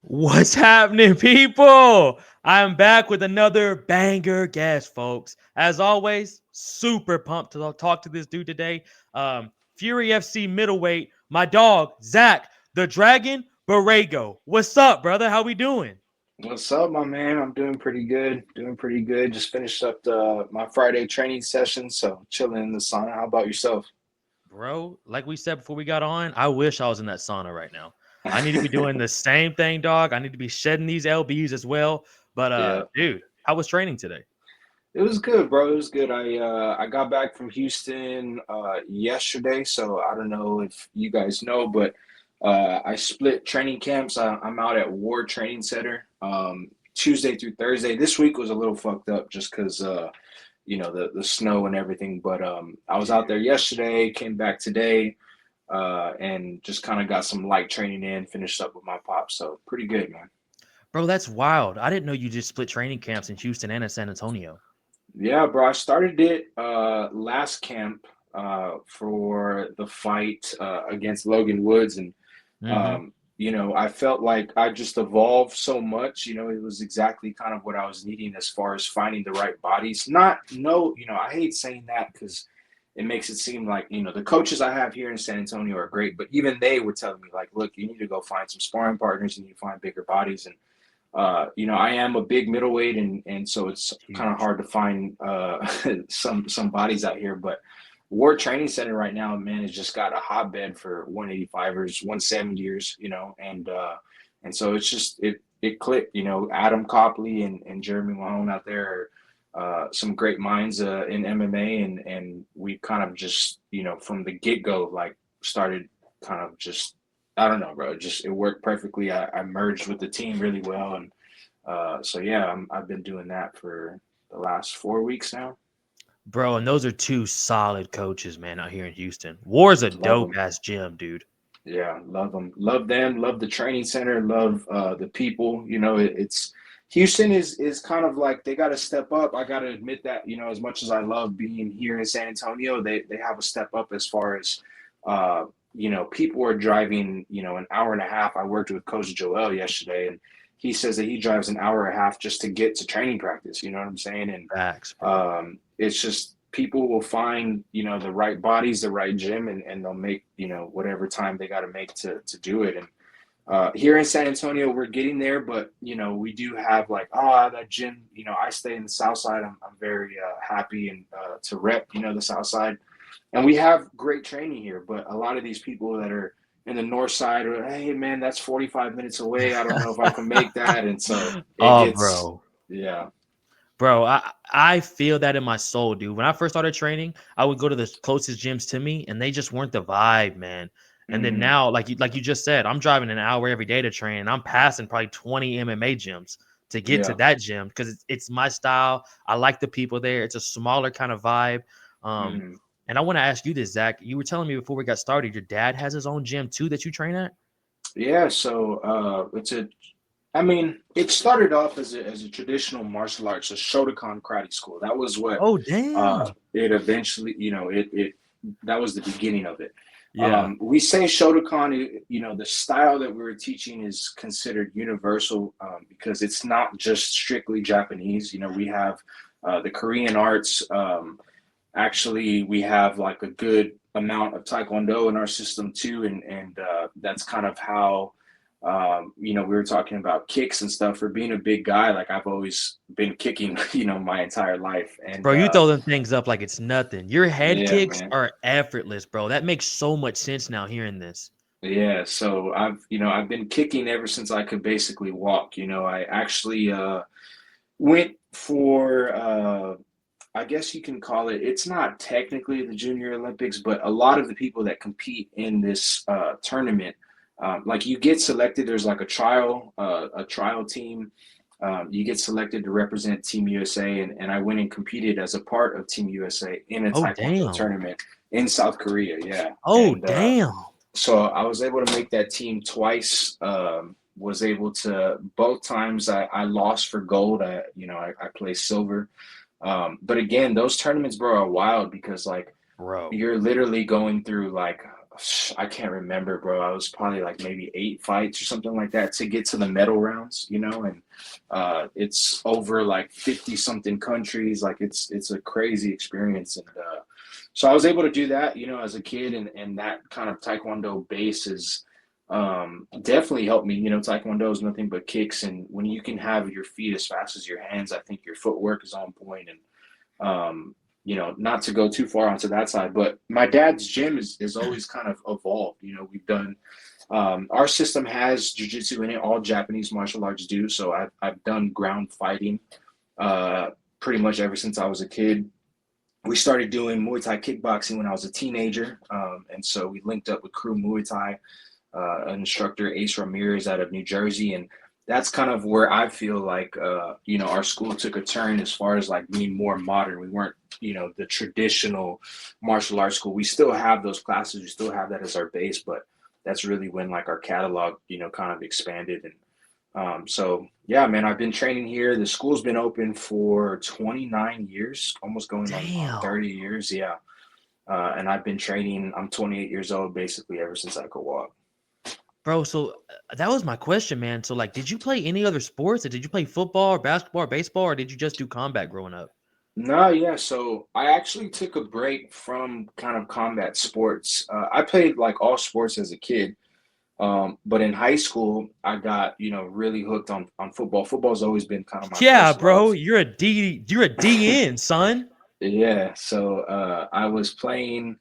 What's happening, people? I'm back with another banger guest, folks. As always, super pumped to talk to this dude today. Fury FC middleweight, my dog, Zach, the Dragon BORREGO. What's up, brother? How we doing? What's up, my man? I'm doing pretty good. Doing pretty good. Just finished up my Friday training session, so chilling in the sauna. How about yourself? Bro, like we said before we got on, I wish I was in that sauna right now. I need to be doing the same thing, dog. I need to be shedding these LBs as well. But Yeah, dude, how was training today? it was good, bro. It was good. I got back from Houston yesterday, so I don't know if you guys know, but I split training camps. I'm out at Ward Training Center Tuesday through Thursday. This week was a little fucked up just because the snow and everything. But I was out there yesterday, came back today, and just kind of got some light training in, finished up with my pops. So pretty good, man. Bro, that's wild. I didn't know you just split training camps in Houston and in San Antonio. Yeah, bro. I started it last camp for the fight against Logan Woods, and Hmm. I felt like I just evolved so much. It was exactly kind of what I was needing as far as finding the right bodies. Not no, I hate saying that because it makes it seem like the coaches I have here in San Antonio are great, but even they were telling me like, look, you need to go find some sparring partners, you need to find bigger bodies, and I am a big middleweight, and so it's kind of Huge. hard to find some bodies out here. But Ward Training Center right now, man, has just got a hotbed for 185ers, 170ers, and so it's just it clicked. Adam Copley and Jeremy Mahone out there are some great minds in MMA, and we kind of just from the get go like started kind of just I don't know, bro. Just it worked perfectly. I merged with the team really well, and so yeah, I've been doing that for the last 4 weeks now. Bro, and those are two solid coaches, man, out here in Houston. War's a Love dope them. ass gym, dude. Yeah, love them. Love them. Love the training center. Love the people. It's Houston is kind of like they got to step up. I got to admit that as much as I love being here in San Antonio, they have a step up as far as people are driving an hour and a half. I worked with Coach Joel yesterday, and he says that he drives an hour and a half just to get to training practice. You know what I'm saying? And Facts, bro. it's just people will find the right bodies, the right gym, and they'll make whatever time they got to make to do it. And here in San Antonio, we're getting there, but we do have like that gym. I stay in the South Side. I'm very happy and to rep the South Side, and we have great training here. But a lot of these people that are in the North Side are, hey man, that's 45 minutes away. I don't know if I can make that, and so it Oh, gets bro. yeah. Bro, I feel that in my soul, dude. When I first started training, I would go to the closest gyms to me, and they just weren't the vibe, man. And then Mm-hmm. now, like you just said, I'm driving an hour every day to train, and I'm passing probably 20 MMA gyms to get to Yeah. that gym because it's my style. I like the people there. It's a smaller kind of vibe. Um, Mm-hmm. and I want to ask you this, Zach. You were telling me before we got started, your dad has his own gym too that you train at. Yeah, so I mean, it started off as a traditional martial arts, a Shotokan karate school. That was what Oh, damn. it eventually, that was the beginning of it. Yeah. We say Shotokan, the style that we were teaching is considered universal because it's not just strictly Japanese. We have the Korean arts. Actually, we have like a good amount of Taekwondo in our system too, and that's kind of how we were talking about kicks and stuff. For being a big guy, like I've always been kicking, my entire life, and Bro, you throw them things up like it's nothing. Your head yeah, kicks man. are effortless, bro. That makes so much sense now hearing this. Yeah, so I've been kicking ever since I could basically walk. I actually went for I guess you can call it. It's not technically the Junior Olympics, but a lot of the people that compete in this tournament, like you get selected. There's like a trial team. You get selected to represent Team USA, and I went and competed as a part of Team USA in a Oh, Taekwondo damn. tournament in South Korea. Yeah, Oh, and damn. so I was able to make that team twice. Was able to both times I lost for gold. I placed silver. But again, those tournaments, bro, are wild because like Bro. you're literally going through like I can't remember, bro. I was probably like maybe 8 fights or something like that to get to the medal rounds, and it's over like 50 something countries. Like it's a crazy experience. And so I was able to do that, as a kid, and that kind of Taekwondo base is definitely helped me. Taekwondo is nothing but kicks, and when you can have your feet as fast as your hands, I think your footwork is on point. And not to go too far onto that side, but my dad's gym is always kind of evolved. We've done, our system has jujitsu in it, all Japanese martial arts do. So I've done ground fighting pretty much ever since I was a kid. We started doing Muay Thai kickboxing when I was a teenager. And so we linked up with Crew Muay Thai, an instructor, Ace Ramirez out of New Jersey. And that's kind of where I feel like, our school took a turn as far as like being more modern. We weren't, the traditional martial arts school. We still have those classes. We still have that as our base, but that's really when like our catalog, kind of expanded. And so, yeah, man, I've been training here. The school's been open for 29 years, almost going on 30 years. Yeah. And I've been training. I'm 28 years old, basically ever since I could walk. Bro, so that was my question, man. So, like, did you play any other sports? Or did you play football or basketball or baseball, or did you just do combat growing up? No, yeah. So I actually took a break from kind of combat sports. I played like all sports as a kid. But in high school, I got, really hooked on football. Football's always been kind of my Yeah, first love. bro, you're a DN, son. Yeah. So I was playing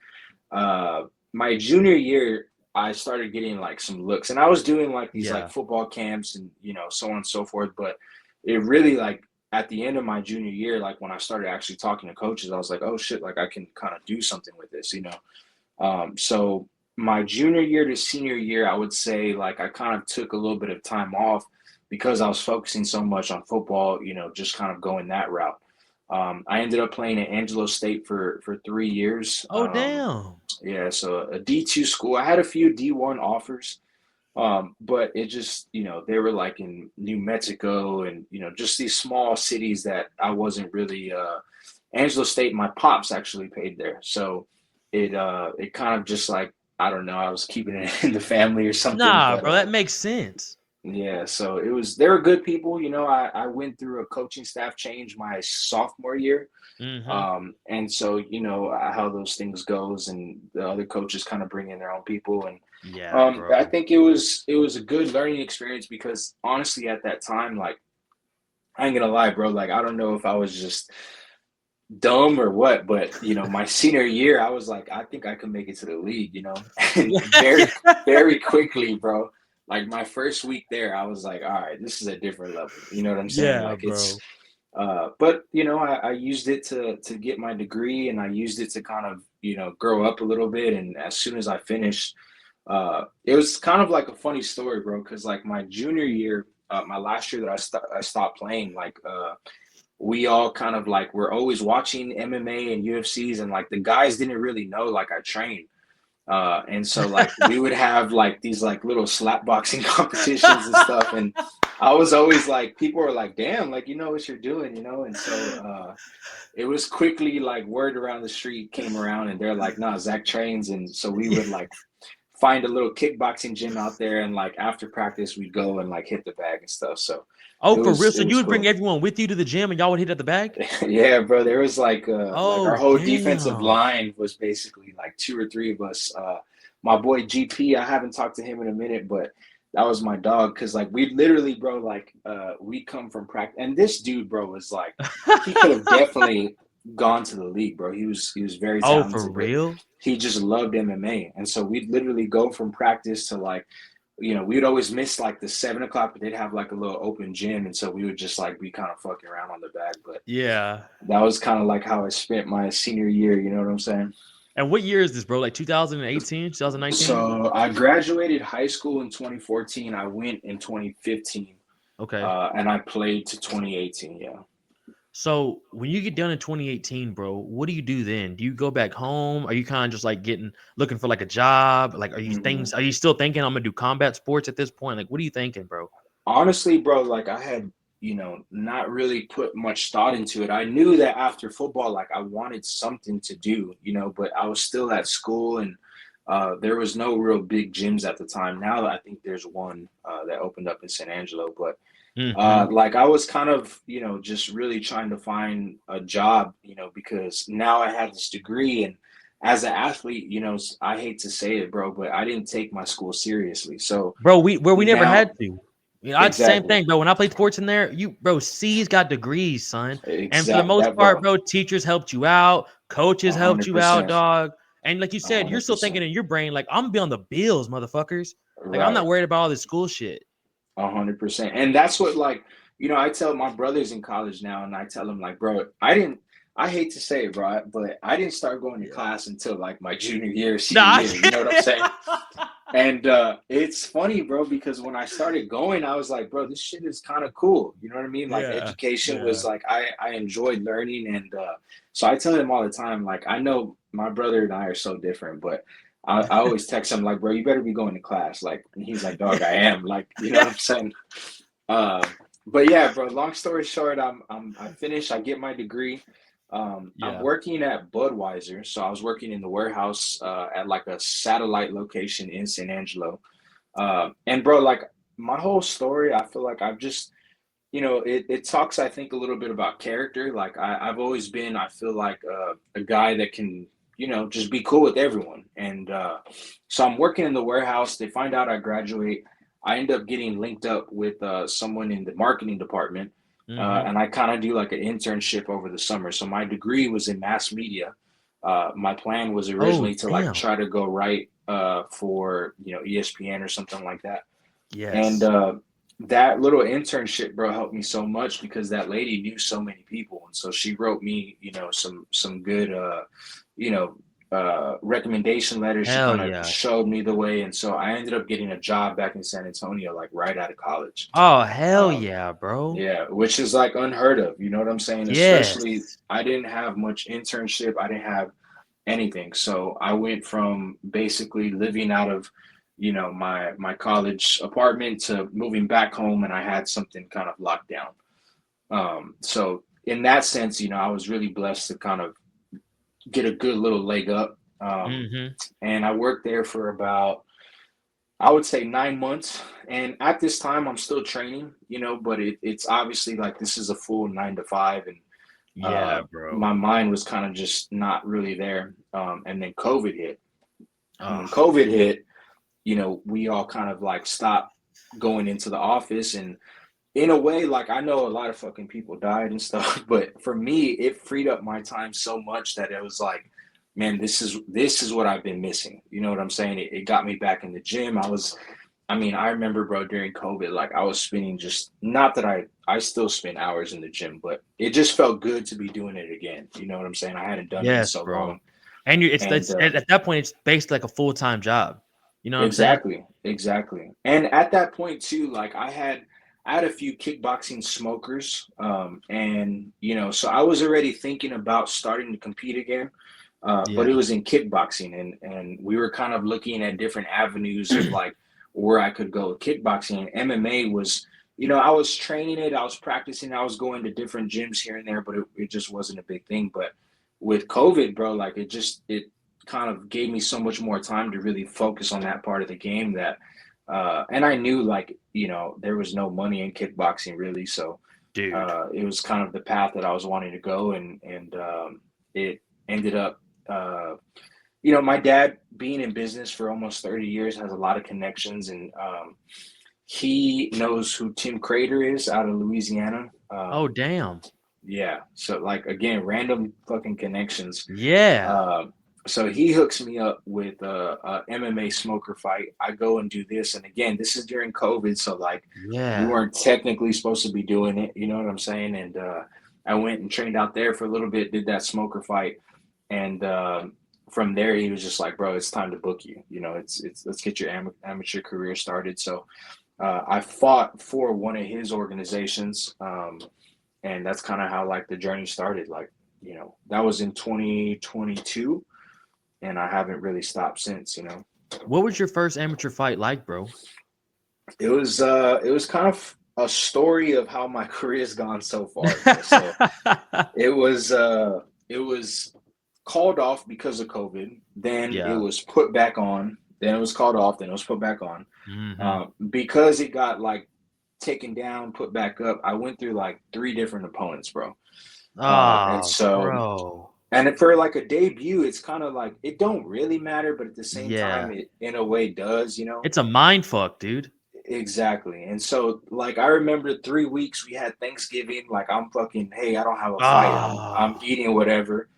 my junior year, I started getting like some looks, and I was doing like these like Yeah. football camps and so on and so forth. But it really like at the end of my junior year, like when I started actually talking to coaches, I was like, oh shit, like I can kind of do something with this. So my junior year to senior year, I would say like I kind of took a little bit of time off because I was focusing so much on football, just kind of going that route. I ended up playing at Angelo State for 3 years. Oh, damn. Yeah, so a D2 school. I had a few D1 offers, but it just, they were like in New Mexico and, just these small cities that I wasn't really, Angelo State, my pops actually paid there. So it kind of just like, I don't know, I was keeping it in the family or something, Nah, but bro, that makes sense. yeah, so they were good people. I went through a coaching staff change my sophomore year. Mm-hmm. And so, how those things goes and the other coaches kind of bring in their own people. And Yeah, bro. I think it was a good learning experience because honestly, at that time, like, I ain't gonna lie, bro, like, I don't know if I was just dumb or what, but, my senior year, I was like, I think I could make it to the league, and very, very quickly, bro. Like my first week there, I was like, all right, this is a different level. You know what I'm saying? Yeah, Like it's bro. but I used it to get my degree, and I used it to kind of grow up a little bit. And as soon as I finished, it was kind of like a funny story, bro. Because like my junior year, my last year that I stopped playing, like we all kind of like we're always watching MMA and UFCs, and like the guys didn't really know like I trained. And so like we would have like these like little slap boxing competitions and stuff. And I was always like, people were like, damn, like, you know what you're doing, And so it was quickly like word around the street came around and they're like, nah, Zach trains. And so we would like find a little kickboxing gym out there. And like after practice, we'd go and like hit the bag and stuff. So Oh, it for real? was, So it you was would bring cool. everyone with you to the gym and y'all would hit at the bag? Yeah, bro. There was like our Oh, whole defensive damn. line was basically like two or three of us. My boy GP, I haven't talked to him in a minute, but that was my dog. Cause like we literally, bro, like we come from practice, and this dude, bro, was like he could have definitely gone to the league, bro. He was very Oh, for talented, but real? he just loved MMA, and so we'd literally go from practice to like we'd always miss like the 7 o'clock, but they'd have like a little open gym. And so we would just like be kind of fucking around on the bag. But Yeah. that was kind of like how I spent my senior year. You know what I'm saying? And what year is this, bro? Like 2018, 2019? So I graduated high school in 2014. I went in 2015, Okay. and I played to 2018. Yeah. So when you get done in 2018, bro, what do you do then? Do you go back home? Are you kind of just like looking for like a job? Like, Mm-mm. are you still thinking I'm gonna do combat sports at this point? Like, what are you thinking, bro? Honestly, bro, like I had, not really put much thought into it. I knew that after football, like I wanted something to do, but I was still at school and There was no real big gyms at the time. Now I think there's one that opened up in San Angelo, but Mm-hmm. like I was kind of, just really trying to find a job, because now I had this degree, and as an athlete, I hate to say it, bro, but I didn't take my school seriously. So Bro, we never now, had to. You know, I same exactly, thing, bro. When I played sports in there, bro, C's got degrees, son. And for the exact most that, part, bro, bro, teachers helped you out, coaches a helped hundred you out, percent, dog. And like you a said, you're hundred still thinking percent, in your brain, like, I'm gonna be on the bills, motherfuckers. Like, I'm not right, worried about all this school shit. 100%. And that's what, like, I tell my brothers in college now, and I tell them, like, bro, I hate to say it, bro, but I didn't start going to Yeah. class until like my junior year, senior Nah. year. You know what I'm saying? And it's funny, bro, because when I started going, I was like, bro, this shit is kind of cool. You know what I mean? Like Yeah. education Yeah. was like I enjoyed learning, and so I tell him all the time, like I know my brother and I are so different, but I always text him like, bro, you better be going to class. Like, and he's like, dog, I am. Like, you know what I'm saying? Uh, but yeah, bro. Long story short, I finished. I get my degree. I'm Yeah. working at Budweiser, so I was working in the warehouse at like a satellite location in San Angelo. And bro, like my whole story, I feel like I've just, it talks, I think, a little bit about character. Like I've always been, I feel like a guy that can, just be cool with everyone. And so I'm working in the warehouse. They find out I graduate. I end up getting linked up with someone in the marketing department. Mm-hmm. And I kind of do like an internship over the summer. So my degree was in mass media. My plan was Oh, originally to like damn. try to go write for ESPN or something like that. And Yes. that little internship, bro, helped me so much because that lady knew so many people, and so she wrote me, some good, recommendation letters. She Hell kind of yeah. showed me the way, and so I ended up getting a job back in San Antonio, like right out of college. Oh, hell Um, yeah, bro. yeah, which is like unheard of. You know what I'm saying? Especially, Yes. I didn't have much internship. I didn't have anything. So I went from basically living out of, my college apartment to moving back home, and I had something kind of locked down. So in that sense, I was really blessed to kind of get a good little leg up. Mm-hmm. And I worked there for about, I would say, 9 months. And at this time, I'm still training, but it's obviously like this is a full 9 to 5, and Yeah, bro. my mind was kind of just not really there. And then COVID hit. And when Oh, COVID hit, we all kind of like stopped going into the office. And in a way, like I know a lot of fucking people died and stuff, but for me, it freed up my time so much that it was like, man, this is what I've been missing. You know what I'm saying? It got me back in the gym. I remember, bro, during COVID, like I was spending just not that I still spend hours in the gym, but it just felt good to be doing it again. You know what I'm saying? I hadn't done it in yes, so bro. long. And And it's at that point it's based like a full-time job. You know what I'm saying? exactly, exactly. And at that point too, like I had a few kickboxing smokers. And so I was already thinking about starting to compete again. But Yeah. it was in kickboxing, and we were kind of looking at different avenues of like where I could go with kickboxing. And MMA was, I was training it, I was practicing, I was going to different gyms here and there, but it just wasn't a big thing. But with COVID, bro, like it kind of gave me so much more time to really focus on that part of the game that and I knew, like, there was no money in kickboxing really. So Dude. it was kind of the path that I was wanting to go, and it ended up, my dad being in business for almost 30 years has a lot of connections, and he knows who Tim Crater is out of Louisiana. Oh, damn. Yeah, so like again, random fucking connections. Yeah. Um, so he hooks me up with a MMA smoker fight. I go and do this, and again, this is during COVID, so like we Yeah. weren't technically supposed to be doing it. You know what I'm saying? And I went and trained out there for a little bit, did that smoker fight, and from there he was just like, "Bro, it's time to book you. It's let's get your amateur career started." So I fought for one of his organizations, and that's kind of how like the journey started. Like, that was in 2022, and I haven't really stopped since. What was your first amateur fight like, bro? It was kind of a story of how my career's gone so far, bro. So it was called off because of COVID. Then it Yeah. was put back on. Then it was called off. Then it was put back on. Because it got like taken down, put back up. I went through like 3 different opponents, bro. And Oh, so, bro. and for like a debut, it's kind of like it don't really matter, but at the same Yeah. time, it in a way does, It's a mind fuck, dude. Exactly. And so, like, I remember 3 weeks we had Thanksgiving. Like, I'm fucking, hey, I don't have a fight. I'm Oh, eating whatever.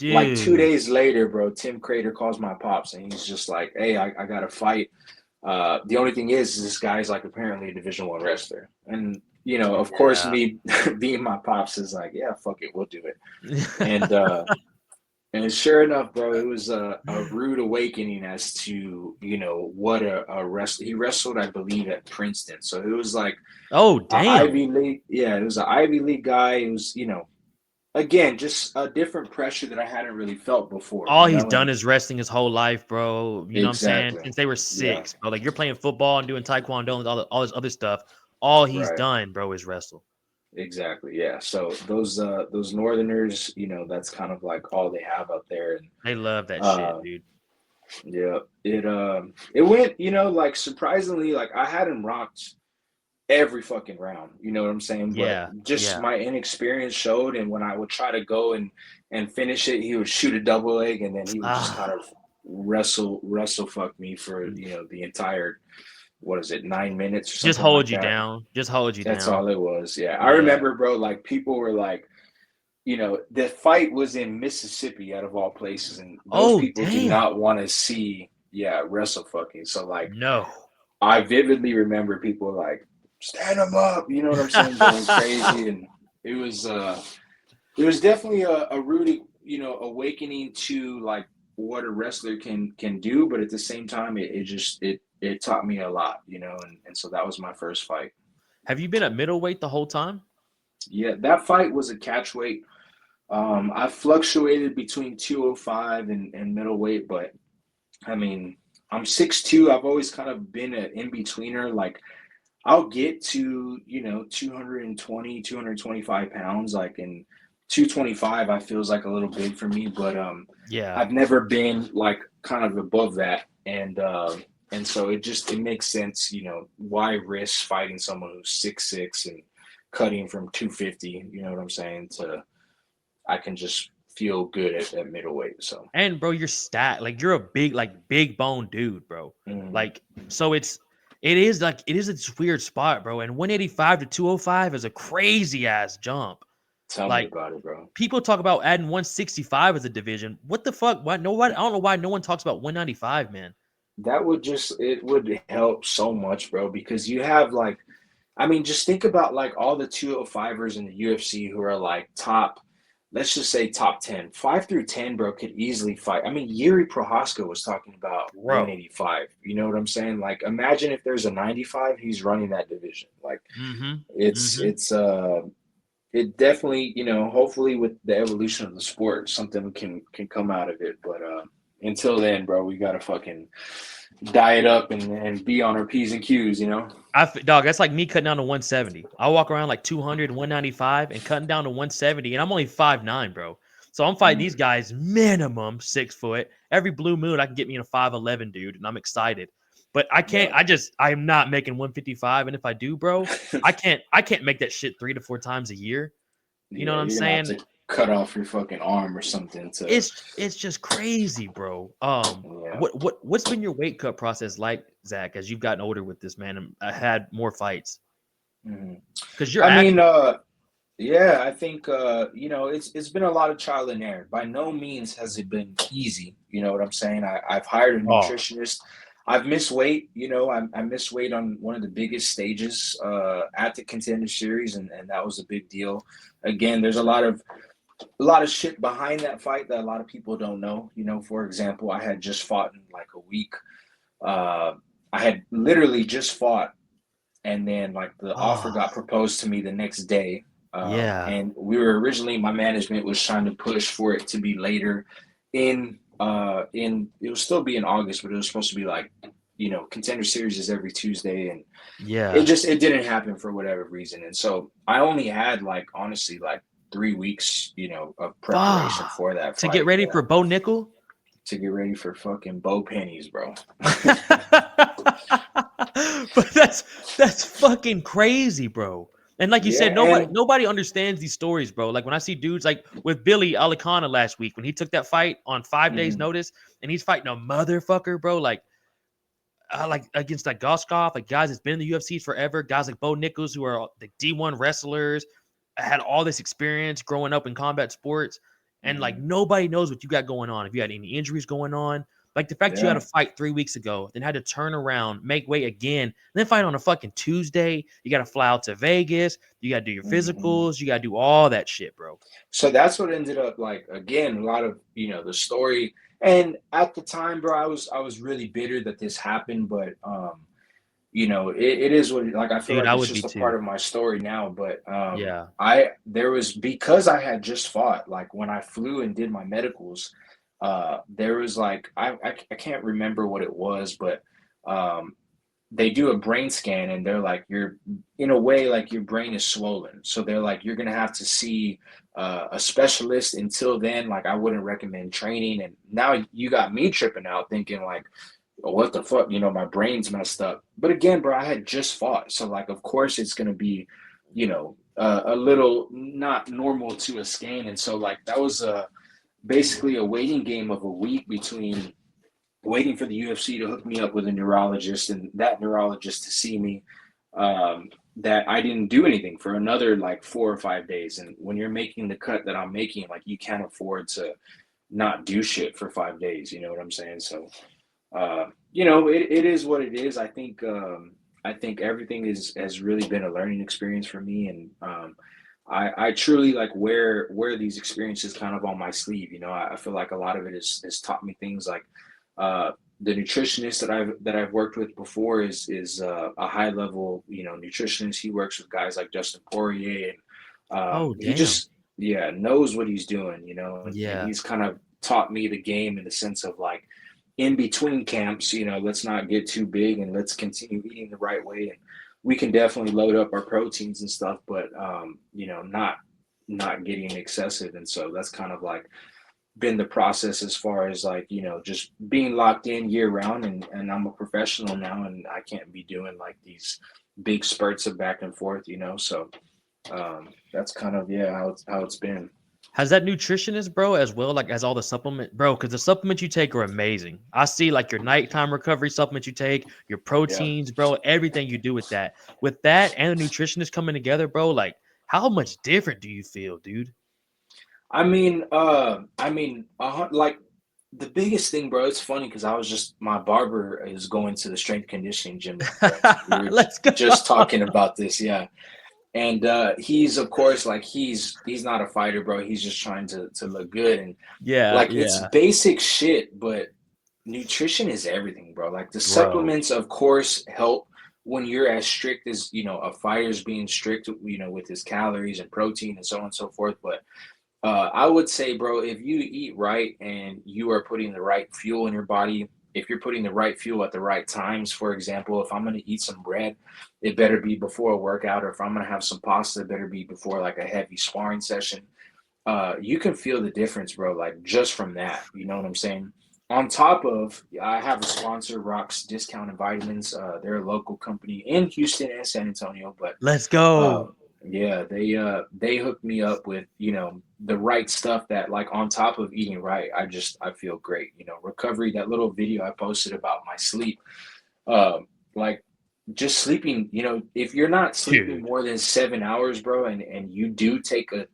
Like 2 days dude. later, bro, Tim Crater calls my pops and he's just like, hey, I got a fight. The only thing is this guy's like apparently a Division I wrestler. And, of course, Yeah. me being my pops is like, yeah, fuck it, we'll do it. And sure enough, bro, it was a rude awakening as to, what a wrestler. He wrestled, I believe, at Princeton. So it was like Oh, a damn. Ivy League. Yeah, it was an Ivy League guy. It was, again, just a different pressure that I hadn't really felt before, All he's and done is wrestling his whole life, bro. You know what I'm saying? exactly. Since they were Yeah, 6, bro. Like, you're playing football and doing taekwondo and all this other stuff. All he's right. done, bro, is wrestle. Exactly. Yeah. So those Northerners, that's kind of like all they have out there. And They love that shit, uh dude. yeah, it went, like surprisingly, like I had him rocked every fucking round. You know what I'm saying? But Yeah. just Yeah. my inexperience showed, and when I would try to go and finish it, he would shoot a double leg, and then he would just kind Ah. of wrestle fuck me for the entire, what is it, 9 minutes or Just something like hold you that. down. Just hold you That's down. all it was. Yeah, I Yeah. remember, bro. Like people were like, the fight was in Mississippi, out of all places, and those Oh, people do damn. not want to see, wrestle fucking. So like, No. I vividly remember people like, stand them up, you know what I'm saying, going crazy, and it was definitely a rude, awakening to like what a wrestler can do, but at the same time, it taught me a lot, and so that was my first fight. Have you been at middleweight the whole time? Yeah, that fight was a catch weight. I fluctuated between 205 and middleweight, but I mean, I'm 6'2". I've always kind of been an in-betweener. Like, I'll get to, 220, 225 pounds. Like, in 225, I feels like a little big for me, but Yeah. I've never been like kind of above that. And so it makes sense, why risk fighting someone who's 6'6" and cutting from 250, you know what I'm saying, I can just feel good at middleweight. So, And bro, you're like you're a big bone dude, bro. mm, Like, so it is a weird spot, bro. And 185 to 205 is a crazy ass jump. tell me Like, about it, bro. people talk about adding 165 as a division. What the fuck? Why nobody? I don't know why no one talks about 195, man. It would help so much, bro, because you have like, I mean, just think about like all the 205ers in the UFC who are like top, let's just say top 10. 5 through 10, bro, could easily fight. I mean, Yuri Prohaska was talking about Bro. 185. You know what I'm saying? Like, imagine if there's a 95, he's running that division. Like, Mm-hmm. it's Mm-hmm. it's it definitely, hopefully with the evolution of the sport, something can come out of it. But until then, bro, we gotta fucking diet up and be on our P's and Q's, Dog, that's like me cutting down to 170. I walk around like 200, 195 and cutting down to 170, and I'm only 5'9", bro. So I'm fighting these Mm, guys minimum 6 foot. Every blue moon, I can get me in a 5'11", dude, and I'm excited. But I can't. yeah. I'm not making 155, and if I do, bro, I can't make that shit 3 to 4 times a year. You know Yeah, what I'm you're gonna have saying? to cut off your fucking arm or something to It's just crazy, bro. yeah. What's been your weight cut process like, Zach, as you've gotten older with this, man, and had more fights? Mhm. Because you're I mean, active. yeah, I think it's been a lot of trial and error. By no means has it been easy. You know what I'm saying? I've hired a Oh, nutritionist. I've missed weight. I missed weight on one of the biggest stages at the Contender Series, and that was a big deal. Again, there's a lot of shit behind that fight that a lot of people don't know. For example, I had just fought in like a week. Uh, I had literally just fought, and then like the offer oh, got proposed to me the next day. yeah, And we were originally, my management was trying to push for it to be later in it will still be in August, but it was supposed to be like, Contender Series is every Tuesday, and yeah. it didn't happen for whatever reason. And so I only had like honestly like 3 weeks, of preparation for that to get fight. ready Yeah. for Bo Nickal. To get ready for fucking Bo pennies, bro. But that's fucking crazy, bro. And like you Yeah, said, and nobody understands these stories, bro. Like when I see dudes like with Billy Alicana last week when he took that fight on 5 days mhm, notice and he's fighting a motherfucker, bro. Like against like Goskov, like guys that's been in the UFC forever, guys like Bo Nickals who are the D1 wrestlers, had all this experience growing up in combat sports, and like mhm. nobody knows what you got going on. If you had any injuries going on, like the fact you had Yeah. a fight 3 weeks ago, then had to turn around, make weight again, and then fight on a fucking Tuesday. You got to fly out to Vegas. You got to do your Mhm. physicals. You got to do all that shit, bro. So that's what ended up like again, a lot of, the story. And at the time, bro, I was really bitter that this happened, but it is what like I feel Dude, like I it's would be just a part too. of my story now. But Yeah. I there was because I had just fought, like when I flew and did my medicals, there was like I can't remember what it was, but um they do a brain scan and they're like you're in a way like your brain is swollen, so they're like you're gonna have to see a specialist. Until then, like I wouldn't recommend training. And now you got me tripping out thinking like, "Oh, what the fuck, my brain's messed up." But again, bro, I had just fought, so like of course it's gonna be a little not normal to a scan. And so like that was basically a waiting game of a week between waiting for the UFC to hook me up with a neurologist and that neurologist to see me. That I didn't do anything for another like 4 or 5 days. And when you're making the cut that I'm making, like you can't afford to not do shit for 5 days. You know what I'm saying? So, it is what it is. I think everything has really been a learning experience for me. And I truly like wear these experiences kind of on my sleeve. I feel like a lot of it has taught me things like uh, the nutritionist that I've worked with before is a high level nutritionist. He works with guys like Justin Poirier, and Oh he damn. just knows what he's doing. And Yeah. he's kind of taught me the game in the sense of like in between camps, let's not get too big and let's continue eating the right way. And we can definitely load up our proteins and stuff, but not getting excessive. And so that's kind of like been the process as far as like just being locked in year round. And I'm a professional now and I can't be doing like these big spurts of back and forth. So that's kind of how it's been. Has that nutritionist, bro, as well, like as all the supplement, bro? Because the supplements you take are amazing. I see like your nighttime recovery supplements you take, your Yeah. proteins, bro, everything you do with that. With that and the nutritionist coming together, bro, like how much different do you feel, dude? Like the biggest thing, bro, it's funny because I was just my barber is going to the strength conditioning gym with me, right? We were Let's go. just talking about this, yeah. And he's of course like he's not a fighter, bro. He's just trying to look good. And Yeah, like it's yeah, basic shit, but nutrition is everything, bro. Like the bro. supplements, of course, help when you're as strict as a fighter's being strict, with his calories and protein and so on and so forth. But I would say, bro, if you eat right and you are putting the right fuel in your body, if you're putting the right fuel at the right times, for example, if I'm going to eat some bread, it better be before a workout, or if I'm going to have some pasta, it better be before like a heavy sparring session. You can feel the difference, bro, like just from that. You know what I'm saying? On top of, I have a sponsor, Rocks Discounted Vitamins. They're a local company in Houston and San Antonio, but Let's go. um, yeah, they hooked me up with the right stuff that like on top of eating right, I feel great. Recovery. That little video I posted about my sleep, like just sleeping. If you're not sleeping Dude. more than 7 hours, bro, and you do take the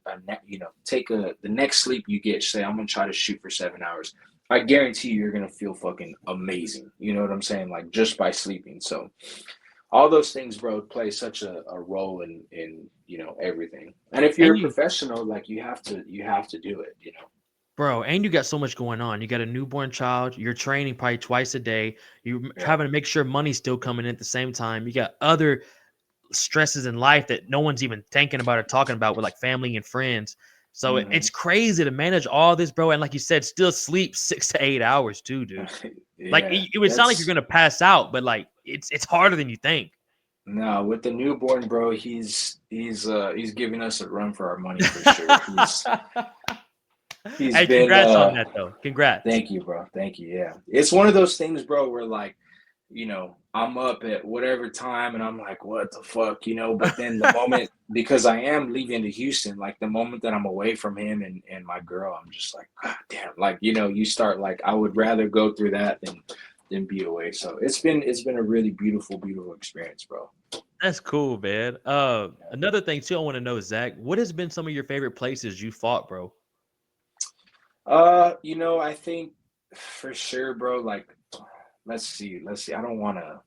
next sleep you get. Say I'm gonna try to shoot for 7 hours. I guarantee you're gonna feel fucking amazing. You know what I'm saying? Like just by sleeping. So all those things, bro, play such a role in everything. And if you're And a you, professional, like you have to do it. bro, and you got so much going on. You got a newborn child. You're training probably twice a day. You're Yeah. having to make sure money's still coming in at the same time. You got other stresses in life that no one's even thinking about or talking about with like family and friends. So it's Hmm. crazy to manage all this, bro. And like you said, still sleep 6 to 8 hours too, dude. Like Yeah. it would sound like you're That's gonna pass out, but like it's harder than you think. No, with the newborn, bro, he's giving us a run for our money for sure. He's Hey, been congrats on that though. Congrats. thank you, bro. Thank you. Yeah. It's one of those things, bro, where like, I'm up at whatever time and I'm like, what the fuck, but then the moment, because I am leaving to Houston, like the moment that I'm away from him and my girl, I'm just like, God damn, like, you start like, I would rather go through that than be away. So it's been a really beautiful, beautiful experience, bro. That's cool, man. Another thing too, I want to know, Zach, what has been some of your favorite places you fought, bro? I think for sure, bro, like let's see. I don't wanna,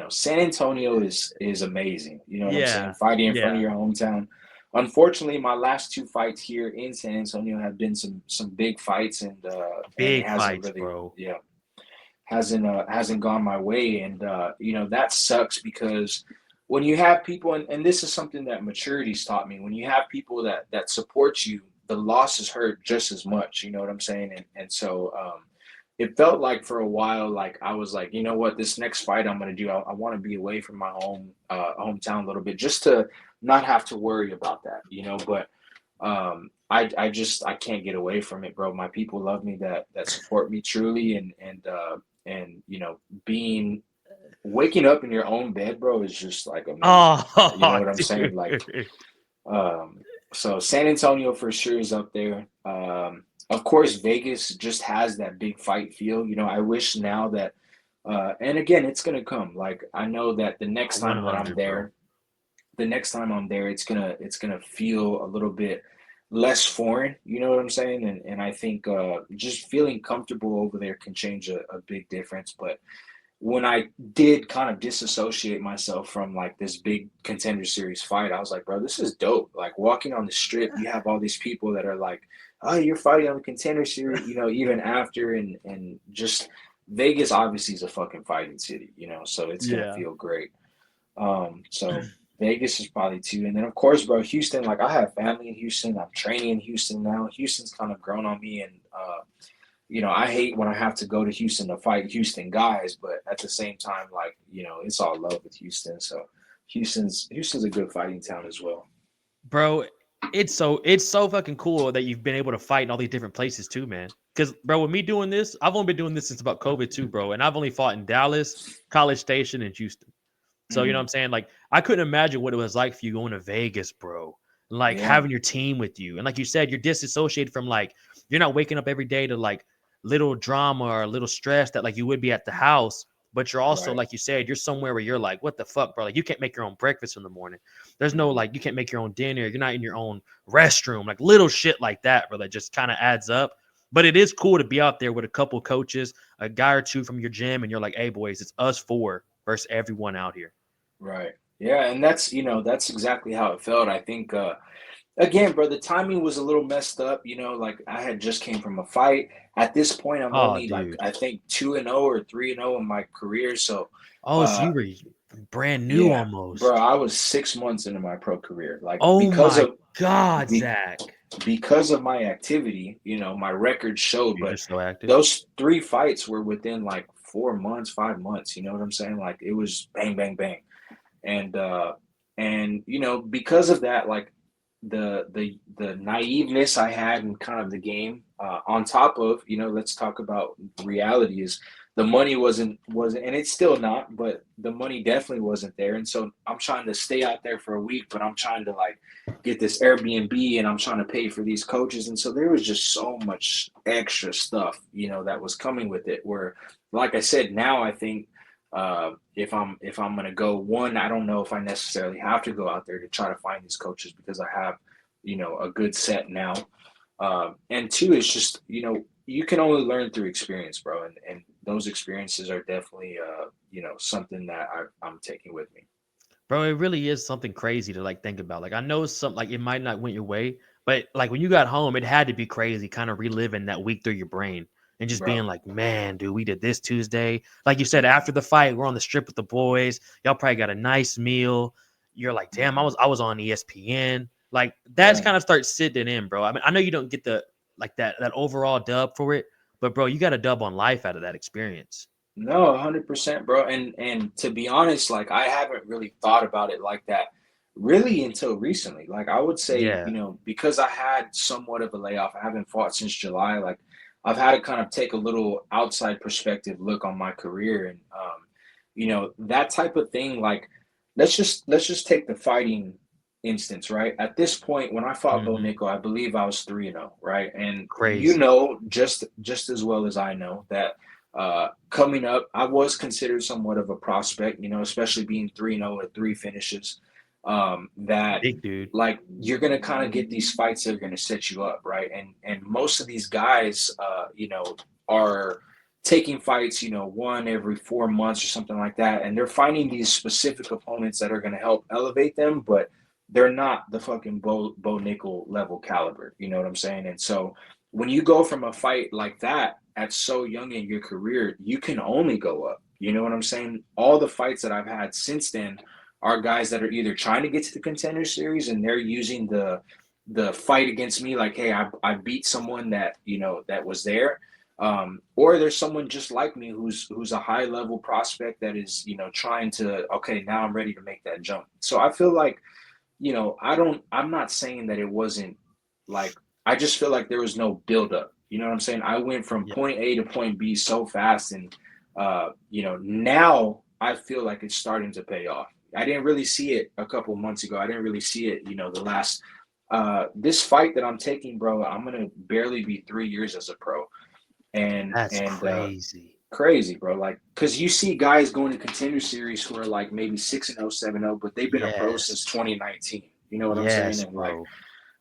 San Antonio is amazing. You know what I'm saying? Yeah, Fighting in front of yeah, your hometown. Unfortunately, my last two fights here in San Antonio have been some big fights and it big hasn't fights, really, bro. yeah, hasn't gone my way. And that sucks because when you have people, and this is something that maturity's taught me, when you have people that support you, the losses hurt just as much. You know what I'm saying? And so it felt like for a while, like I was like, you know what, this next fight I'm gonna do, I want to be away from my hometown a little bit, just to not have to worry about that. But I can't get away from it, bro. My people love me, that support me truly, and being waking up in your own bed, bro, is just like amazing. You know Oh, what I'm saying? Like, dude. um, so San Antonio for sure is up there. Of course, Vegas just has that big fight feel. I wish now that, and again, it's gonna come. Like, I know that One hundred, bro. the next time I'm there, it's gonna feel a little bit less foreign. You know what I'm saying? And I think just feeling comfortable over there can change a big difference. But when I did kind of disassociate myself from like this big contender series fight, I was like, bro, this is dope. Like walking on the strip, you have all these people that are like, oh, you're fighting on the contender series, even after, and just Vegas obviously is a fucking fighting city, so it's gonna Yeah. feel great. So Vegas is probably two, and then of course, bro, Houston. Like I have family in Houston. I'm training in Houston now. Houston's kind of grown on me, and I hate when I have to go to Houston to fight Houston guys, but at the same time, like, it's all love with Houston. So Houston's a good fighting town as well. Bro, it's so fucking cool that you've been able to fight in all these different places too, man. Because, bro, with me doing this, I've only been doing this since about COVID too, bro. And I've only fought in Dallas, College Station, and Houston. So, you know what Mm, I'm saying? Like, I couldn't imagine what it was like for you going to Vegas, bro. Like yeah, having your team with you. And like you said, you're disassociated from like you're not waking up every day to like little drama or little stress that like you would be at the house. But you're also, right. like you said, you're somewhere where you're like, what the fuck, bro? Like you can't make your own breakfast in the morning. There's no Mm, like you can't make your own dinner. You're not in your own restroom. Like little shit like that, bro, that just kind of adds up. But it is cool to be out there with a couple coaches, a guy or two from your gym, and you're like, hey boys, it's us four versus everyone out here. right. Yeah, and that's exactly how it felt. I think again, bro, the timing was a little messed up. Like I had just came from a fight. At this point, I'm Oh, only like dude. I think 2-0 or 3-0 in my career. So Oh, so uh you were brand new yeah, bro, almost. I was 6 months into my pro career. Like Oh my God, be, Zach. because of my activity, my record showed, You're but just so active. those three fights were within like 4 months, 5 months. You know what I'm saying? Like it was bang, bang, bang. And because of that, like the naiveness I had in kind of the game, on top of, let's talk about reality, is the money wasn't, and it's still not, but the money definitely wasn't there. And so I'm trying to stay out there for a week, but I'm trying to like get this Airbnb and I'm trying to pay for these coaches. And so there was just so much extra stuff, that was coming with it, where, like I said, now I think if I'm gonna go, one, I don't know if I necessarily have to go out there to try to find these coaches because I have, a good set now. And two, it's just, you can only learn through experience, bro, and those experiences are definitely something that I'm taking with me. Bro, it really is something crazy to like think about. Like I know some like it might not went your way, but like when you got home, it had to be crazy, kind of reliving that week through your brain and just Bro. being like, man, dude, we did this Tuesday. Like you said, after the fight, we're on the strip with the boys. Y'all probably got a nice meal. You're like, damn, I Mhm. was I was on ESPN. Like that's Yeah. kind of starts sitting in, bro. I mean, I know you don't get the like that overall dub for it, but bro, you got a dub on life out of that experience. No, 100%, bro. And to be honest, like I haven't really thought about it like that really until recently. Like I would say, Yeah. because I had somewhat of a layoff, I haven't fought since July. Like I've had to kind of take a little outside perspective look on my career and that type of thing. Like let's just take the fighting instance, right? At this point, when I fought Bo Hmm. Nickal, I believe I was 3-0, right? And Crazy. just as well as I know that coming up, I was considered somewhat of a prospect, especially being 3-0 with three finishes. That Big dude. like you're gonna kind of get these fights that are gonna set you up, right? And most of these guys, are taking fights, one every 4 months or something like that, and they're finding these specific opponents that are gonna help elevate them, but they're not the fucking Bo Nickel level caliber. You know what I'm saying? And so when you go from a fight like that at so young in your career, you can only go up. You know what I'm saying? All the fights that I've had since then are guys that are either trying to get to the contender series and they're using the fight against me like, hey, I beat someone that that was there, or there's someone just like me who's a high level prospect that is trying to, okay, now I'm ready to make that jump. So I feel like I'm not saying that it wasn't like, I just feel like there was no buildup. You know what I'm saying? I went from Yeah. point A to point B so fast, and now I feel like it's starting to pay off. I didn't really see it a couple months ago. I didn't really see it, the last this fight that I'm taking, bro. I'm gonna barely be 3 years as a pro, and That's and crazy. crazy, bro. Like, cause you see guys going to contender series who are like maybe 6-0, 7-0, but they've been a pro Yes. since 2019. You know what I'm saying? Yes, And like,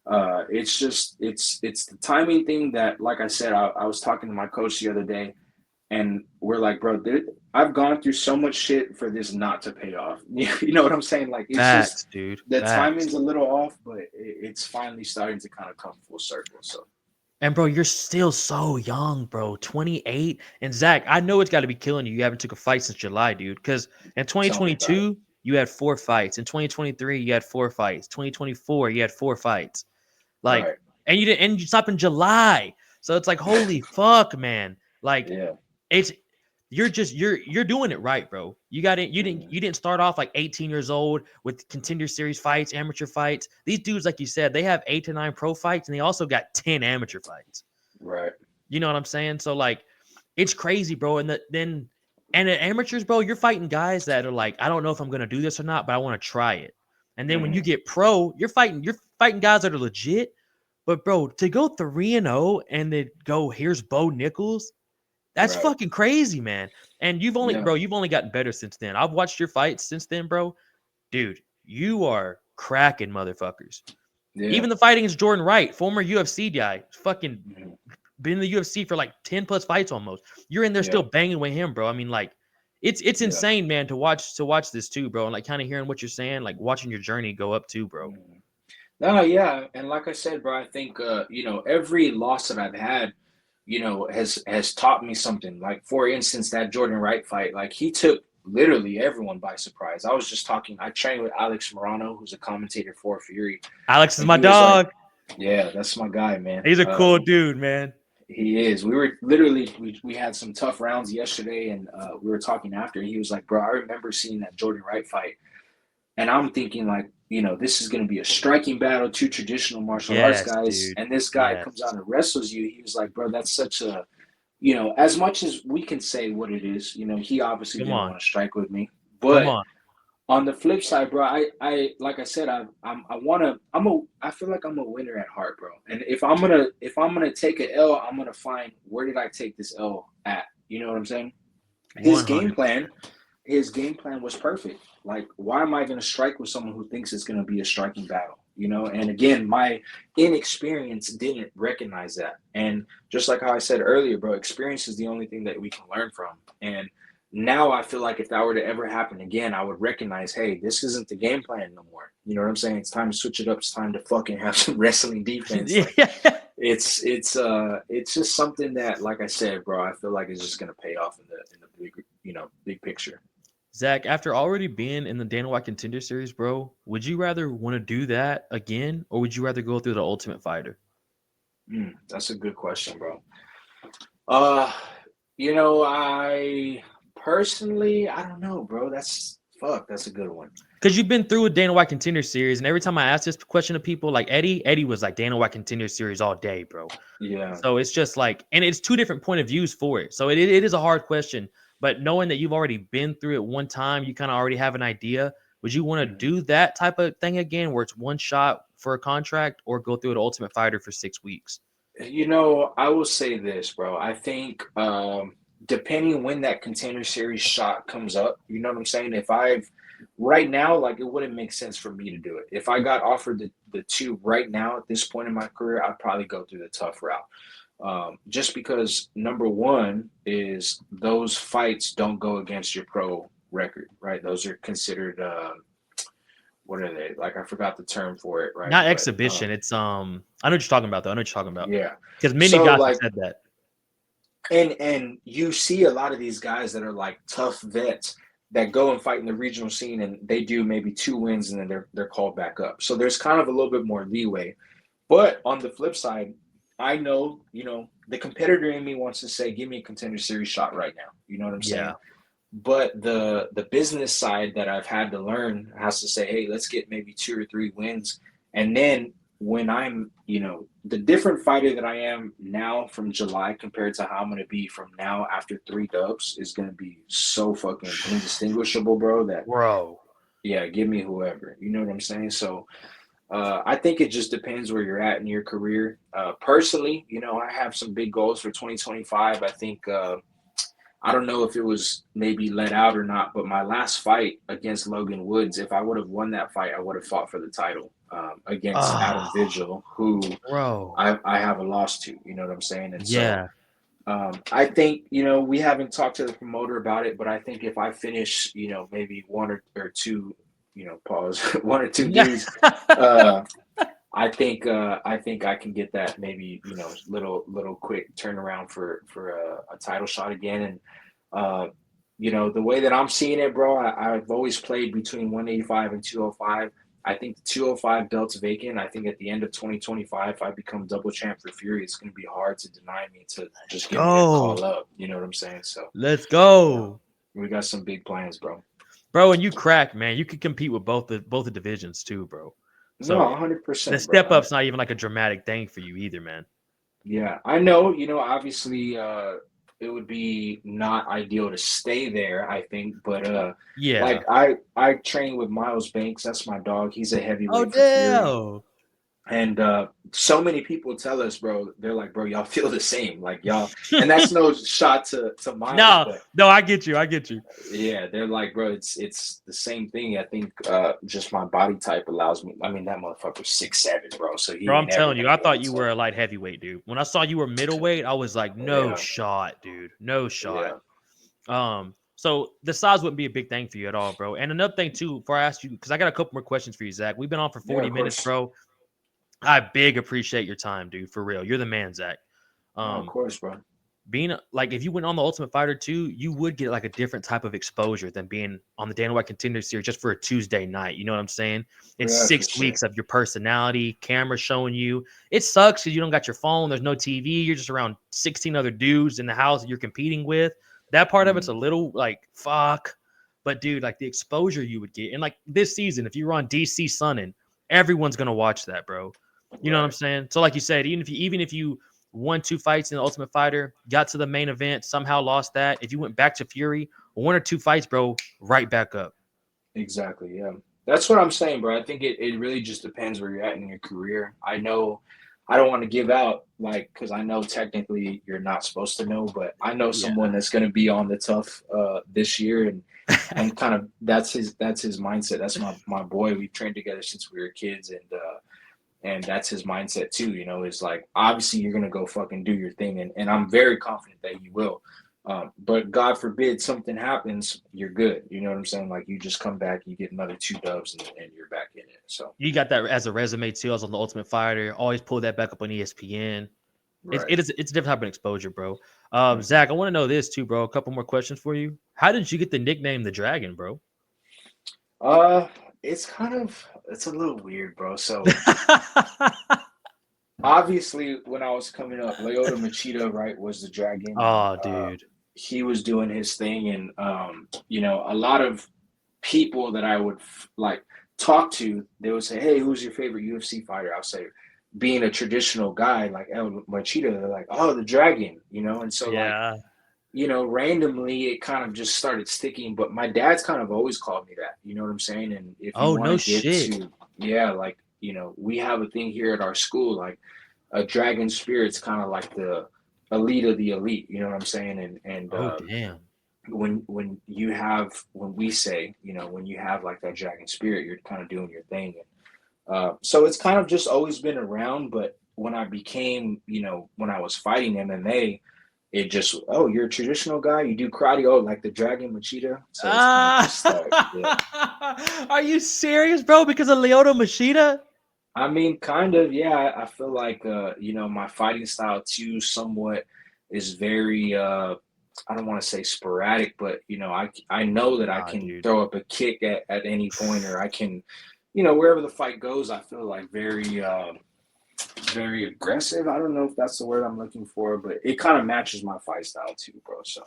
bro. it's just it's the timing thing that, like I said, I was talking to my coach the other day, and we're like, bro, I've gone through so much shit for this not to pay off. You know what I'm saying? Like, it's just Facts, dude. the Facts. timing's a little off, but it's finally starting to kind of come full circle. So And bro, you're still so young, bro. 28. And Zach, I know it's got to be killing you. You haven't took a fight since July, dude. Because in tell me about it. 2022, you had 4 fights. In 2023, you had 4 fights. 2024, you had 4 fights. Like, Right? and you stopped in July. So it's like, holy fuck, man. Like, Yeah. it's you're doing it right, bro. You got it. Mhm. You didn't start off like 18 years old with contender series fights, amateur fights. These dudes, like you said, they have 8 to 9 pro fights, and they also got 10 amateur fights. Right. You know what I'm saying? So like, it's crazy, bro. And at amateurs, bro, you're fighting guys that are like, I don't know if I'm gonna do this or not, but I want to try it. And then when you Mhm. get pro, you're fighting guys that are legit. But bro, to go 3-0 and then go, here's Bo Nickals, that's Right. fucking crazy, man. And Yeah. you've only gotten better since then. I've watched your fights since then, bro. Dude, you are cracking motherfuckers. Yeah. Even the fight against Jordan Wright, former UFC guy, fucking Mhm. been in the UFC for like 10 plus fights almost. You're in there Yeah. still banging with him, bro. I mean, like, it's Yeah. insane, man, to watch this too, bro. And like kind of hearing what you're saying, like watching your journey go up too, bro. Mhm. No, yeah, and like I said, bro, I think every loss that I've had, has taught me something. Like, for instance, that Jordan Wright fight, like he took literally everyone by surprise. I was just talking. I trained with Alex Morano, who's a commentator for Fury, Alex is and my he was like, dog. "Yeah, that's my guy, man. He's a cool dude, man. He is." We were literally we had some tough rounds yesterday, and we were talking after. And he was like, "Bro, I remember seeing that Jordan Wright fight." And I'm thinking like, this is going to be a striking battle, two traditional martial arts Yes, guys, dude. and this guy Yes. comes out and wrestles you. He was like, bro, that's such a, as much as we can say what it is, he obviously Come didn't on. want to strike with me. Come But on. on the flip side, bro, I like I said, I feel like I'm a winner at heart, bro. And if I'm gonna take an L, I'm gonna find, where did I take this L at? You know what I'm saying? His game 100%. plan his game plan was perfect. Like, why am I going to strike with someone who thinks it's going to be a striking battle? And again, my inexperience didn't recognize that. And just like how I said earlier, bro, experience is the only thing that we can learn from. And now I feel like if that were to ever happen again, I would recognize, hey, this isn't the game plan no more. You know what I'm saying? It's time to switch it up. It's time to fucking have some wrestling defense. Like, Yeah. it's just something that, like I said, bro, I feel like it's just gonna pay off in the big, big picture. Zach, after already being in the Dana White Contender Series, bro, would you rather want to do that again, or would you rather go through the Ultimate Fighter? That's a good question, bro. Uh, I Personally, I don't know, bro. That's a good one. Because you've been through a Dana White Contender Series, and every time I ask this question to people, like Eddie was like Dana White Contender Series all day, bro. Yeah. So it's just like, and it's two different point of views for it. So it is a hard question, but knowing that you've already been through it one time, you kind of already have an idea. Would you want to do that type of thing again, where it's one shot for a contract, or go through an Ultimate Fighter for 6 weeks? I will say this, bro. I think depending when that Contender Series shot comes up, you know what I'm saying? If I've right now, like, it wouldn't make sense for me to do it. If I got offered the two right now at this point in my career, I'd probably go through the tough route. Just because number one is those fights don't go against your pro record, right? Those are considered what are they? Like, I forgot the term for it, right? Not But exhibition. It's I know what you're talking about, though. I know what you're talking about. yeah. Because many So guys have like said that. and you see a lot of these guys that are like tough vets that go and fight in the regional scene, and they do maybe 2 wins and then they're called back up. So there's kind of a little bit more leeway. But on the flip side, I know, the competitor in me wants to say, give me a Contender Series shot right now. You know what I'm saying? Yeah. But the business side that I've had to learn has to say, hey, let's get maybe 2 or 3 wins. And then when I'm, the different fighter that I am now from July compared to how I'm going to be from now after 3 dubs is going to be so fucking indistinguishable, bro, that, Bro. yeah, give me whoever. You know what I'm saying? So I think it just depends where you're at in your career. Personally, I have some big goals for 2025. I think I don't know if it was maybe let out or not, but my last fight against Logan Woods, if I would have won that fight, I would have fought for the title against Adam Vigil, who Bro. I have a loss to. You know what I'm saying? And Yeah. I think, we haven't talked to the promoter about it, but I think if I finish, maybe one or two, pause, 1 or 2 days, I think I can get that maybe, little quick turnaround for a title shot again. And the way that I'm seeing it, bro, I've always played between 185 and 205. I think the 205 belt's vacant. I think at the end of 2025, if I become double champ for Fury, it's going to be hard to deny me to just give me a call up. You know what I'm saying? So let's go. We got some big plans, bro. Bro, and you crack, man. You could compete with both the divisions too, bro. So no, 100%. The step up's not even like a dramatic thing for you either, man. Yeah, I know. Obviously, it would be not ideal to stay there, I think, but yeah, like I train with Miles Banks. That's my dog. He's a heavyweight for Fury. And so many people tell us, bro, they're like, bro, y'all feel the same, like y'all, and that's no shot to Miles. No, I get you. Yeah, they're like, bro, it's the same thing. I think just my body type allows me. I mean, that motherfucker's 6'7", bro. So I'm telling you, I thought you were a light heavyweight, dude. When I saw you were middleweight, I was like, no shot, dude, no shot. Yeah. So the size wouldn't be a big thing for you at all, bro. And another thing too, before I ask you, because I got a couple more questions for you, Zach. We've been on for 40 minutes, bro. I big appreciate your time, dude. For real. You're the man, Zach. Of course, bro. Being like, if you went on the Ultimate Fighter 2, you would get like a different type of exposure than being on the Dana White Contender Series just for a Tuesday night. You know what I'm saying? It's 6 weeks of your personality, camera showing you. It sucks because you don't got your phone. There's no TV. You're just around 16 other dudes in the house that you're competing with. That part of it's a little like, fuck. But dude, like the exposure you would get. And like this season, if you were on DC Sunnin', everyone's going to watch that, bro. You know what I'm saying? So like you said, even if you won 2 fights in the Ultimate Fighter, got to the main event, somehow lost that, if you went back to Fury, 1 or 2 fights, bro, right back up. Exactly, yeah. That's what I'm saying, bro. I think it really just depends where you're at in your career. I know I don't want to give out, like, because I know technically you're not supposed to know, but I know someone that's going to be on the tough this year, and kind of that's his mindset. That's my boy. We've trained together since we were kids, and that's his mindset too, is like, obviously you're going to go fucking do your thing. And I'm very confident that you will. But God forbid something happens, you're good. You know what I'm saying? Like, you just come back, you get another 2 dubs and you're back in it. So you got that as a resume too. I was on the Ultimate Fighter. Always pull that back up on ESPN. Right. It's a different type of exposure, bro. Zach, I want to know this too, bro. A couple more questions for you. How did you get the nickname the Dragon, bro? It's a little weird, bro. So obviously when I was coming up, Lyoto Machida, right, was the Dragon. Oh, dude. he was doing his thing, and you know, a lot of people that I would like talk to, they would say, "Hey, who's your favorite UFC fighter?" I'll say, being a traditional guy like El Machida, they're like, "Oh, the Dragon," you know, and so like, Yeah. you know, randomly it kind of just started sticking. But my dad's kind of always called me that, you know what I'm saying? And if you Oh, want no to get shit. to, yeah, like, you know, we have a thing here at our school, like a dragon spirit's kind of like the elite of the elite, you know what I'm saying? And Oh, damn. when you have, when we say, you know, when you have like that dragon spirit, you're kind of doing your thing. And so it's kind of just always been around. But when I became, you know, when I was fighting MMA, it just, oh, you're a traditional guy, you do karate, oh, like the Dragon Machida. So it's kind of just yeah. Are you serious, bro? Because of Lyoto Machida? I mean, kind of, yeah. I feel like you know, my fighting style too somewhat is very I don't want to say sporadic, but you know, I know that I Nah, can dude. throw up a kick at any point, or I can, you know, wherever the fight goes, I feel like very aggressive. I don't know if that's the word I'm looking for, but it kind of matches my fight style too, bro. So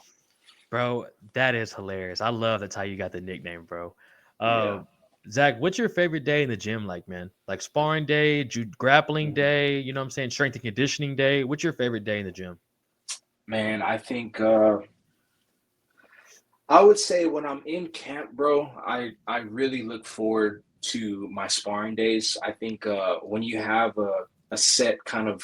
Bro, that is hilarious. I love that's how you got the nickname, bro. Uh, yeah. Zach, what's your favorite day in the gym like, man? Like sparring day, grappling Mhm. day, you know what I'm saying? Strength and conditioning day. What's your favorite day in the gym? Man, I think I would say when I'm in camp, bro, I really look forward to my sparring days. I think when you have a set kind of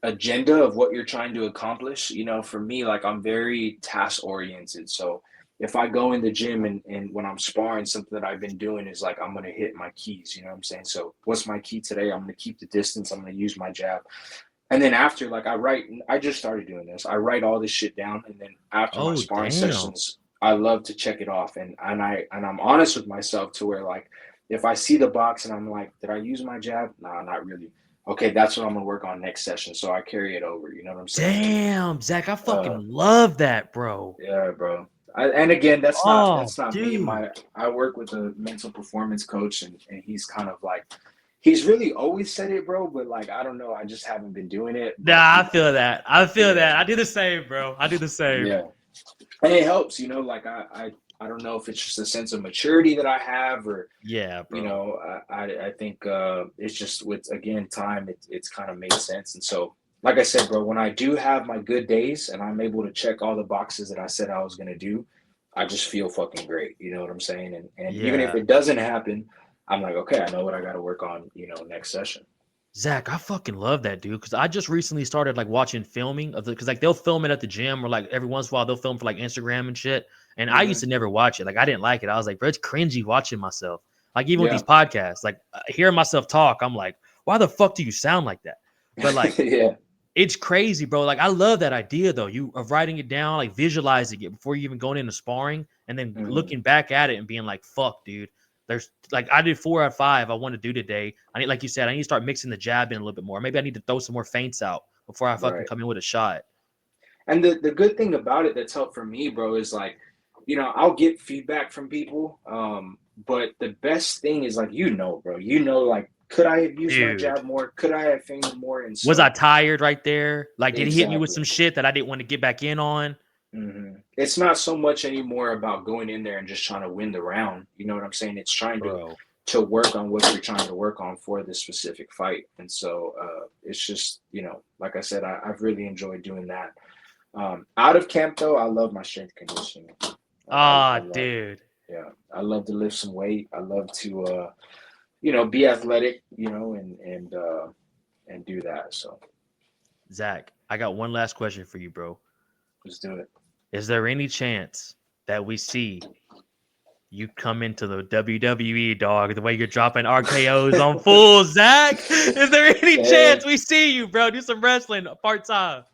agenda of what you're trying to accomplish, you know, for me, like I'm very task oriented. So if I go in the gym and when I'm sparring, something that I've been doing is like I'm gonna hit my keys, you know what I'm saying? So what's my key today? I'm gonna keep the distance, I'm gonna use my jab. And then after, like I just started doing this. I write all this shit down, and then after my Oh, sparring damn. sessions, I love to check it off. And I'm honest with myself to where like if I see the box and I'm like, did I use my jab? Nah, not really. Okay, that's what I'm gonna work on next session. So I carry it over. You know what I'm saying? And Damn, Zach, I uh, fucking love that, bro. yeah, bro. And again, Oh, that's not me. dude. I work with a mental performance coach, and he's kind of like he's really always said it, bro. But like I don't know, I just haven't been doing it. But Nah, you I know, feel that. I feel yeah, that. I do the same, bro. I do the same. yeah, and it helps. You know, like I don't know if it's just a sense of maturity that I have, or Yeah, you bro. know, I think it's just with again time, it's kind of made sense. And so, like I said, bro, when I do have my good days and I'm able to check all the boxes that I said I was gonna do, I just feel fucking great. You know what I'm saying? And even if Yeah. it doesn't happen, I'm like, okay, I know what I got to work on. You know, next session. Zach, I fucking love that, dude. Because I just recently started like watching filming of the, because like they'll film it at the gym or like every once in a while they'll film for like Instagram and shit. And I used Hmm. to never watch it. Like I didn't like it. I was like, bro, it's cringy watching myself. Like even with these Yeah, podcasts, like hearing myself talk, I'm like, why the fuck do you sound like that? But like, yeah, it's crazy, bro. Like I love that idea though. You of writing it down, like visualizing it before you even going into sparring, and then hmm, looking back at it and being like, "Fuck, dude." There's like I did 4 out of 5. I want to do today. I need, like you said, I need to start mixing the jab in a little bit more. Maybe I need to throw some more feints out before I fucking right. come in with a shot. And the good thing about it that's helped for me, bro, is like, you know, I'll get feedback from people. But the best thing is like, you know, bro, you know, like, could I have used my Dude, jab more? Could I have feigned more? And was I so, tired right there? Like, did he hit me with exactly. some shit that I didn't want to get back in on? It's not so much anymore about going in there and just trying to win the round. You know what I'm saying? It's trying Bro. to work on what you're trying to work on for this specific fight. And so it's just, you know, like I said, I've really enjoyed doing that. Out of camp though, I love my strength conditioning. I Ah, love, dude. yeah, I love to lift some weight. I love to, you know, be athletic, you know, and do that. So Zach, I got one last question for you, bro. let's do it. Is there any chance that we see you come into the WWE, dog, the way you're dropping RKO's on fools, Zach? Is there any Man, chance we see you, bro? Do some wrestling part time.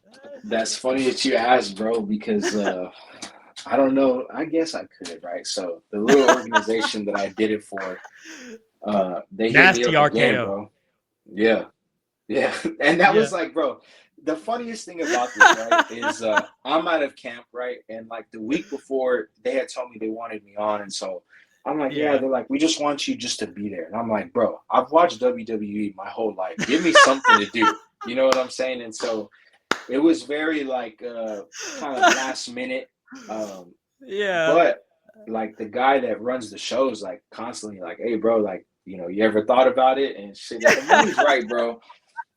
that's funny that you asked, bro, because I don't know. I guess I could, right? So the little organization that I did it for, they hit me Nasty up again, RKO. bro. Yeah, yeah. And that Yeah. was like, bro, the funniest thing about this, right, is I'm out of camp, right? And like the week before, they had told me they wanted me on. And so I'm like, yeah, Yeah. they're like, we just want you just to be there. And I'm like, bro, I've watched WWE my whole life. Give me something to do. You know what I'm saying? And so it was very like kind of last minute. Yeah. But like the guy that runs the shows like constantly like, hey bro, like you ever thought about it and shit. If the money's right, bro.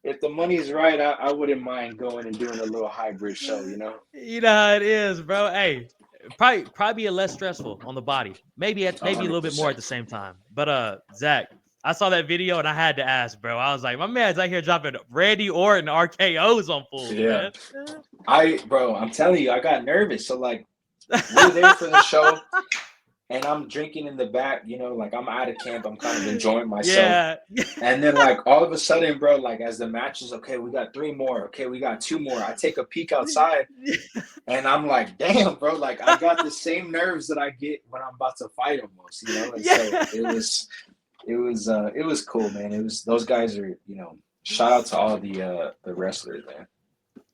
If the money's right, I wouldn't mind going and doing a little hybrid show, you know? You know how it is, bro. Hey, probably be a less stressful on the body. Maybe a little bit more at 100%. the same time. But Zach, I saw that video and I had to ask, bro. I was like, my man's out here dropping Randy Orton RKO's on fools, Yeah. man. Bro, I'm telling you, I got nervous. So like we're there for the show and I'm drinking in the back, like I'm out of camp. I'm kind of enjoying myself. Yeah. And then like all of a sudden, bro, like as the match is okay, we got 3 more. Okay, we got 2 more. I take a peek outside and I'm like, damn, bro, like I got the same nerves that I get when I'm about to fight almost, And Yeah. so it was cool, man. It was those guys are, shout out to all the wrestlers, man.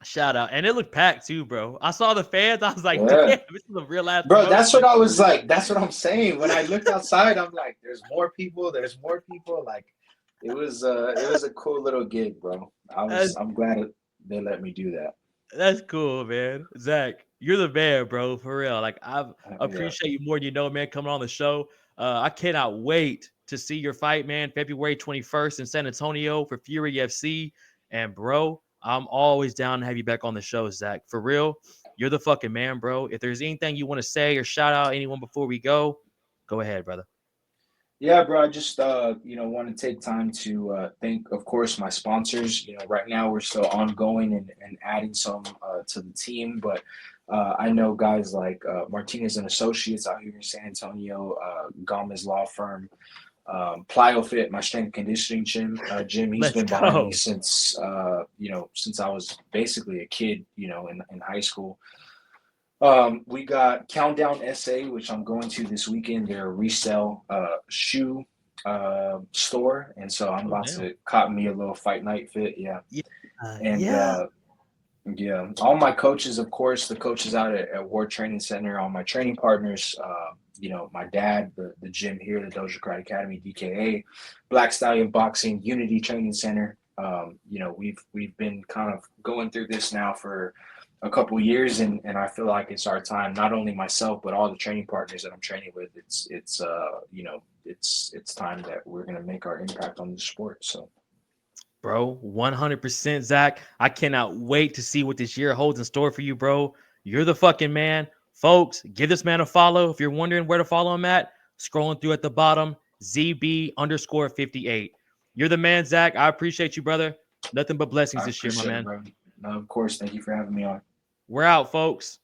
Shout out. And it looked packed too, bro. I saw the fans. I was like, Yeah. damn, this is a real ass Bro, that's promotion. what I was like. That's what I'm saying. When I looked outside, I'm like, there's more people. Like it was a cool little gig, bro. I'm glad they let me do that. That's cool, man. Zach, you're the man, bro. For real. Like I Yeah. appreciate you more than you know, man, coming on the show. I cannot wait to see your fight, man. February 21st in San Antonio for Fury FC. And bro, I'm always down to have you back on the show, Zach. For real. You're the fucking man, bro. If there's anything you want to say or shout out anyone before we go ahead, brother. Yeah, bro. I just want to take time to thank, of course, my sponsors. Right now we're still ongoing and adding some to the team, but I know guys like Martinez and Associates out here in San Antonio, Gomez Law Firm, PlyoFit, my strength and conditioning gym. He's Let's been behind go. me since since I was basically a kid, in high school. We got Countdown SA, which I'm going to this weekend. They're a resale shoe store, and so I'm about Damn. to cop me a little fight night fit. Yeah, Yeah. and Yeah. yeah, all my coaches, of course, the coaches out at Ward Training Center, all my training partners. My dad, the gym here, the Doja Karate Academy, DKA, Black Stallion Boxing, Unity Training Center. We've been kind of going through this now for a couple years, and I feel like it's our time. Not only myself, but all the training partners that I'm training with. It's time that we're gonna make our impact on the sport. So, Bro, 100%, Zach. I cannot wait to see what this year holds in store for you, bro. You're the fucking man. Folks, give this man a follow. If you're wondering where to follow him at, scrolling through at the bottom, ZB_58. You're the man, Zach. I appreciate you, brother. Nothing but blessings I this year, my appreciate it, man. bro. No, of course, thank you for having me on. We're out, folks.